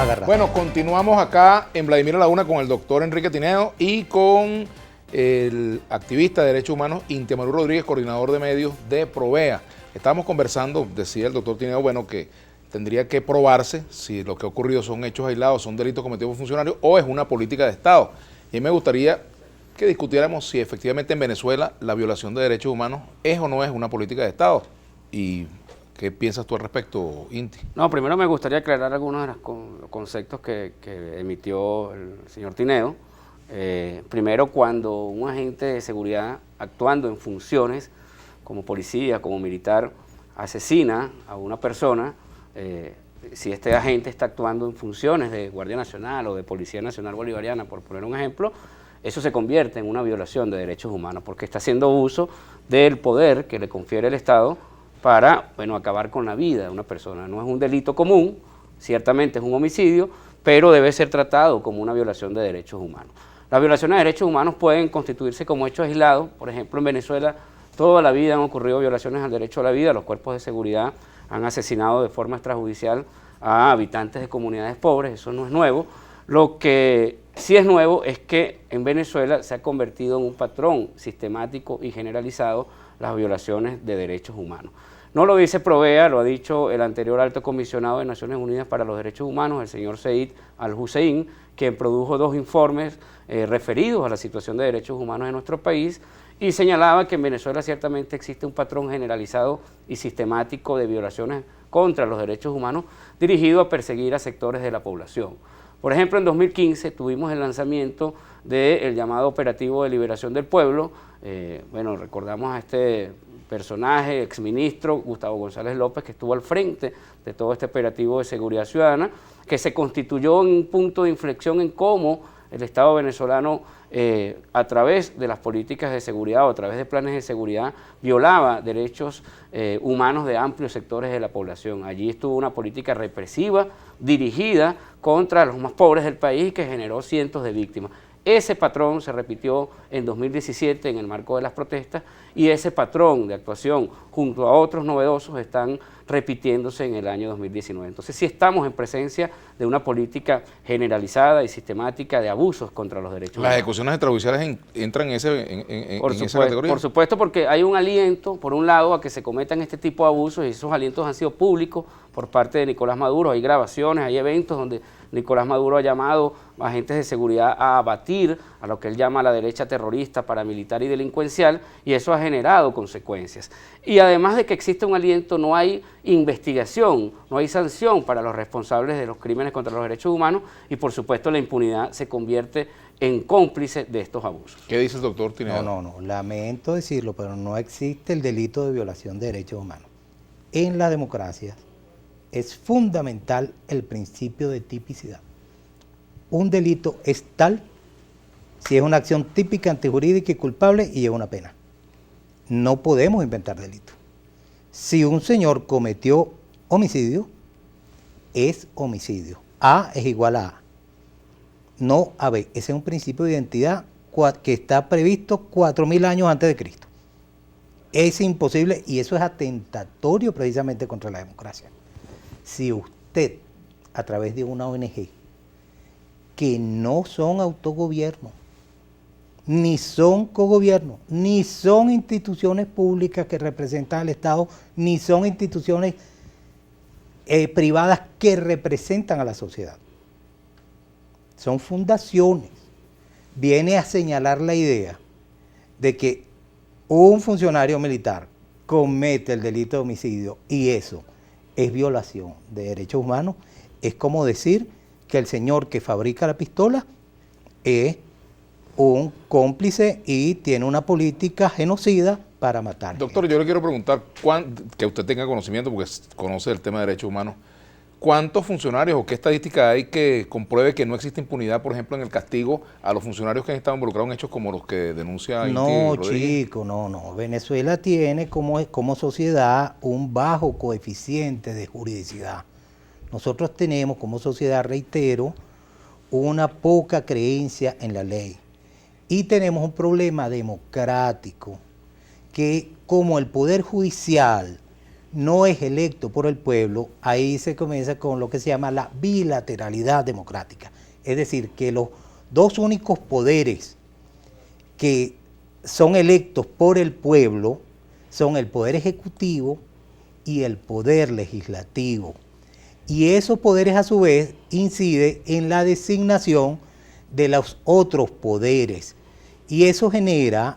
agarrar. Bueno, continuamos acá en Vladimir a la Una con el doctor Enrique Tineo y con el activista de derechos humanos Inti Amaru Rodríguez, coordinador de medios de Provea. Estábamos conversando, decía el doctor Tineo, bueno, que tendría que probarse si lo que ha ocurrido son hechos aislados, son delitos cometidos por funcionarios o es una política de Estado. Y me gustaría que discutiéramos si efectivamente en Venezuela la violación de derechos humanos es o no es una política de Estado. ¿Y qué piensas tú al respecto, Inti? No, primero me gustaría aclarar algunos de los conceptos que emitió el señor Tineo. Primero, cuando un agente de seguridad actuando en funciones como policía, como militar, asesina a una persona, si este agente está actuando en funciones de Guardia Nacional o de Policía Nacional Bolivariana, por poner un ejemplo, eso se convierte en una violación de derechos humanos porque está haciendo uso del poder que le confiere el Estado para, bueno, acabar con la vida de una persona. No es un delito común, ciertamente es un homicidio, pero debe ser tratado como una violación de derechos humanos. Las violaciones de derechos humanos pueden constituirse como hechos aislados. Por ejemplo, en Venezuela toda la vida han ocurrido violaciones al derecho a la vida. Los cuerpos de seguridad han asesinado de forma extrajudicial a habitantes de comunidades pobres, eso no es nuevo. Lo que sí es nuevo es que en Venezuela se ha convertido en un patrón sistemático y generalizado las violaciones de derechos humanos. No lo dice Provea, lo ha dicho el anterior alto comisionado de Naciones Unidas para los Derechos Humanos, el señor Zeid Al-Hussein, quien produjo 2 informes referidos a la situación de derechos humanos en nuestro país y señalaba que en Venezuela ciertamente existe un patrón generalizado y sistemático de violaciones contra los derechos humanos dirigido a perseguir a sectores de la población. Por ejemplo, en 2015 tuvimos el lanzamiento del llamado Operativo de Liberación del Pueblo. Bueno, recordamos a este personaje, exministro Gustavo González López, que estuvo al frente de todo este operativo de seguridad ciudadana, que se constituyó en un punto de inflexión en cómo el Estado venezolano, a través de las políticas de seguridad o a través de planes de seguridad, violaba derechos humanos de amplios sectores de la población. Allí estuvo una política represiva dirigida contra los más pobres del país que generó cientos de víctimas. Ese patrón se repitió en 2017 en el marco de las protestas y ese patrón de actuación junto a otros novedosos están repitiéndose en el año 2019. Entonces sí estamos en presencia de una política generalizada y sistemática de abusos contra los derechos humanos. ¿Las ejecuciones extrajudiciales entran en esa categoría? Por supuesto, porque hay un aliento, por un lado, a que se cometan este tipo de abusos y esos alientos han sido públicos por parte de Nicolás Maduro. Hay grabaciones, hay eventos donde Nicolás Maduro ha llamado a agentes de seguridad a abatir a lo que él llama la derecha terrorista, paramilitar y delincuencial, y eso ha generado consecuencias. Y además de que existe un aliento, no hay investigación, no hay sanción para los responsables de los crímenes contra los derechos humanos y por supuesto la impunidad se convierte en cómplice de estos abusos. ¿Qué dice el doctor Tineo? No, lamento decirlo, pero no existe el delito de violación de derechos humanos. En la democracia es fundamental el principio de tipicidad. Un delito es tal si es una acción típica, antijurídica y culpable y lleva una pena. No podemos inventar delitos. Si un señor cometió homicidio, es homicidio. A es igual a A, no a B. Ese es un principio de identidad que está previsto 4000 años antes de Cristo. Es imposible y eso es atentatorio precisamente contra la democracia. Si usted, a través de una ONG, que no son autogobierno, ni son cogobierno, ni son instituciones públicas que representan al Estado, ni son instituciones privadas que representan a la sociedad. Son fundaciones. Viene a señalar la idea de que un funcionario militar comete el delito de homicidio y eso es violación de derechos humanos. Es como decir que el señor que fabrica la pistola es un cómplice y tiene una política genocida para matar. Doctor, yo le quiero preguntar, que usted tenga conocimiento, porque conoce el tema de derechos humanos, ¿cuántos funcionarios o qué estadística hay que compruebe que no existe impunidad, por ejemplo, en el castigo a los funcionarios que han estado involucrados en hechos como los que denuncia No, Inti Rodríguez? chico, no. Venezuela tiene como sociedad un bajo coeficiente de juridicidad. Nosotros tenemos como sociedad, reitero, una poca creencia en la ley. Y tenemos un problema democrático, que como el Poder Judicial no es electo por el pueblo, ahí se comienza con lo que se llama la bilateralidad democrática. Es decir, que los dos únicos poderes que son electos por el pueblo son el poder ejecutivo y el poder legislativo. Y esos poderes a su vez inciden en la designación de los otros poderes. Y eso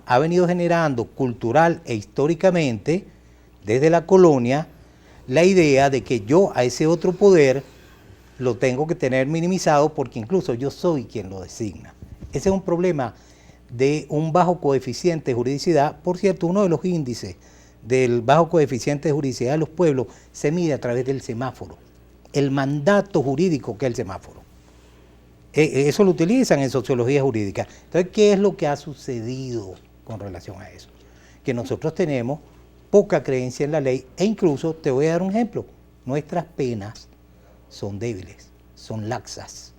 ha venido generando cultural e históricamente, desde la colonia, la idea de que yo a ese otro poder lo tengo que tener minimizado porque incluso yo soy quien lo designa. Ese es un problema de un bajo coeficiente de juridicidad. Por cierto, uno de los índices del bajo coeficiente de juridicidad de los pueblos se mide a través del semáforo, el mandato jurídico que es el semáforo. Eso lo utilizan en sociología jurídica. Entonces, ¿qué es lo que ha sucedido con relación a eso? Que nosotros tenemos poca creencia en la ley e incluso, te voy a dar un ejemplo, nuestras penas son débiles, son laxas.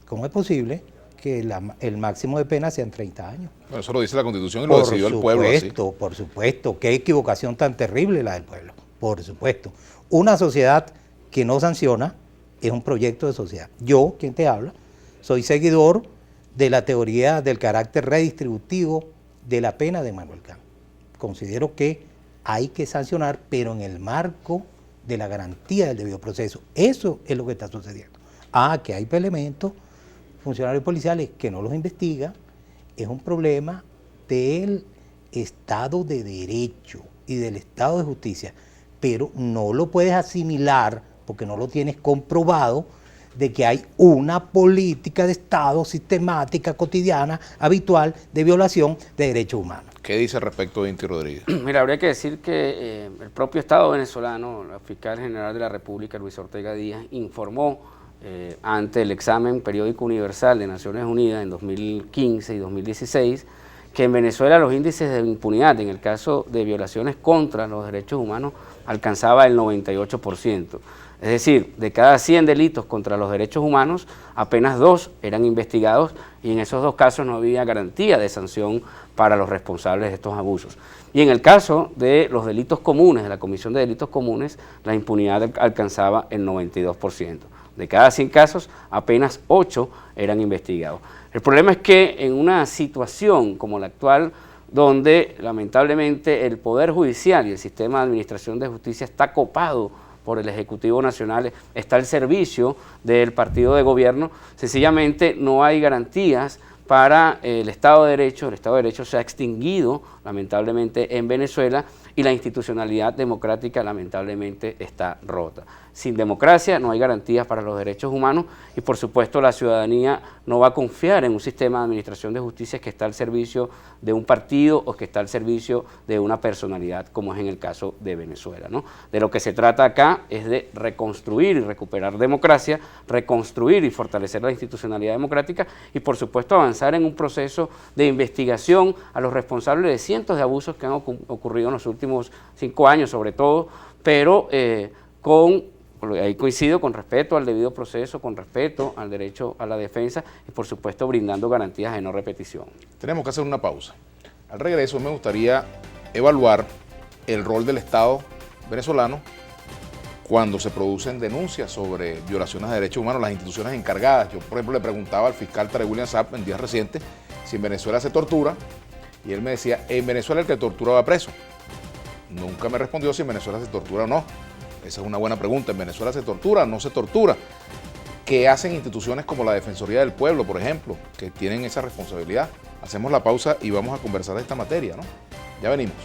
¿Cómo es posible que el máximo de pena sean 30 años? Bueno, eso lo dice la Constitución y lo decidió el pueblo así. Por supuesto, qué equivocación tan terrible la del pueblo, por supuesto. Una sociedad que no sanciona es un proyecto de sociedad. Yo, quien te habla, soy seguidor de la teoría del carácter redistributivo de la pena de Immanuel Kant. Considero que hay que sancionar, pero en el marco de la garantía del debido proceso. Eso es lo que está sucediendo. Que hay elementos, funcionarios policiales que no los investigan, es un problema del Estado de Derecho y del Estado de Justicia, pero no lo puedes asimilar porque no lo tienes comprobado de que hay una política de Estado sistemática, cotidiana, habitual, de violación de derechos humanos. ¿Qué dice al respecto de Inti Rodríguez? Mira, habría que decir que el propio Estado venezolano, la fiscal general de la República, Luis Ortega Díaz, informó ante el examen periódico universal de Naciones Unidas en 2015 y 2016 que en Venezuela los índices de impunidad en el caso de violaciones contra los derechos humanos alcanzaba el 98%. Es decir, de cada 100 delitos contra los derechos humanos, apenas 2 eran investigados y en esos 2 casos no había garantía de sanción para los responsables de estos abusos. Y en el caso de los delitos comunes, de la Comisión de Delitos Comunes, la impunidad alcanzaba el 92%. De cada 100 casos, apenas 8 eran investigados. El problema es que en una situación como la actual, donde lamentablemente el Poder Judicial y el sistema de administración de justicia está copado por el Ejecutivo Nacional, está al servicio del partido de gobierno, sencillamente no hay garantías para el Estado de Derecho. El Estado de Derecho se ha extinguido lamentablemente en Venezuela y la institucionalidad democrática lamentablemente está rota. Sin democracia no hay garantías para los derechos humanos y por supuesto la ciudadanía no va a confiar en un sistema de administración de justicia que está al servicio de un partido o que está al servicio de una personalidad, como es en el caso de Venezuela, ¿no? De lo que se trata acá es de reconstruir y recuperar democracia, reconstruir y fortalecer la institucionalidad democrática y por supuesto avanzar en un proceso de investigación a los responsables de cientos de abusos que han ocurrido en los últimos 5 años sobre todo, pero ahí coincido, con respeto al debido proceso, con respeto al derecho a la defensa y por supuesto brindando garantías de no repetición. Tenemos que hacer una pausa. Al regreso me gustaría evaluar el rol del Estado venezolano cuando se producen denuncias sobre violaciones de derechos humanos, las instituciones encargadas. Yo, por ejemplo, le preguntaba al fiscal Tarek William Saab en días recientes si en Venezuela se tortura y él me decía, en Venezuela el que tortura va preso. Nunca me respondió si en Venezuela se tortura o no. Esa es una buena pregunta. ¿En Venezuela se tortura o no se tortura? ¿Qué hacen instituciones como la Defensoría del Pueblo, por ejemplo, que tienen esa responsabilidad? Hacemos la pausa y vamos a conversar de esta materia, ¿no? Ya venimos.